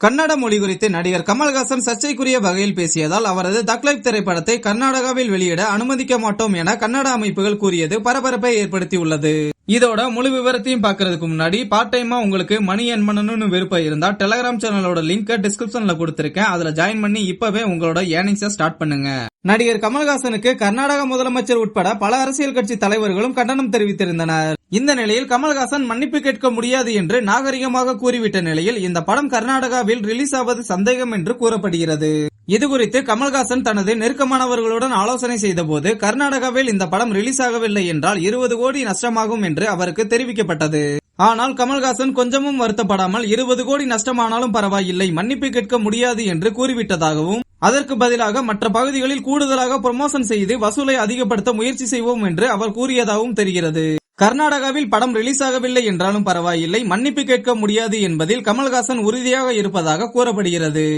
கன்னட மொழி குறித்து நடிகர் கமல்ஹாசன் சர்ச்சைக்குரிய வகையில் பேசியதால் அவரது தக் லைஃப் திரைப்படத்தை கர்நாடகாவில் வெளியிட அனுமதிக்க மாட்டோம் என கன்னட அமைப்புகள் கூறியது பரபரப்பை ஏற்படுத்தியுள்ளது. இதோட முழு விவரத்தையும் பாக்குறதுக்கு முன்னாடி பார்ட் டைமா உங்களுக்கு மணி எர்ன் பண்ணணும்னு விருப்பம் இருந்தா டெலிகிராம் சேனலோட லிங்க் டிஸ்கிரிப்ஷன்ல கொடுத்திருக்கேன். அதுல ஜாயின் பண்ணி இப்பவே உங்களோட ஏர்னிங்ஸை ஸ்டார்ட் பண்ணுங்க. நடிகர் கமல்ஹாசனுக்கு கர்நாடக முதலமைச்சர் உட்பட பல அரசியல் கட்சி தலைவர்களும் கண்டனம் தெரிவித்திருந்தனர். இந்த நிலையில் கமல்ஹாசன் மன்னிப்பு கேட்க முடியாது என்று நாகரிகமாக கூறிவிட்ட நிலையில் இந்த படம் கர்நாடகாவில் ரிலீஸ் ஆவது சந்தேகம் என்று கூறப்படுகிறது. இதுகுறித்து கமல்ஹாசன் தனது நெருக்கமானவர்களுடன் ஆலோசனை செய்தபோது கர்நாடகாவில் இந்த படம் ரிலீஸ் ஆகவில்லை என்றால் 20 கோடி நஷ்டமாகும் என்று அவருக்கு தெரிவிக்கப்பட்டது. ஆனால் கமல்ஹாசன் கொஞ்சமும் வருத்தப்படாமல் 20 கோடி நஷ்டமானாலும் பரவாயில்லை, மன்னிப்பு கேட்க முடியாது என்று கூறிவிட்டதாகவும் அதற்கு பதிலாக மற்ற பகுதிகளில் கூடுதலாக ப்ரமோஷன் செய்து வசூலை அதிகப்படுத்த முயற்சி செய்வோம் என்று அவர் கூறியதாகவும் தெரிகிறது. கர்நாடகாவில் படம் ரிலீஸ் ஆகவில்லை என்றாலும் பரவாயில்லை, மன்னிப்பு கேட்க முடியாது என்பதில் கமல்ஹாசன் உறுதியாக இருப்பதாக கூறப்படுகிறது.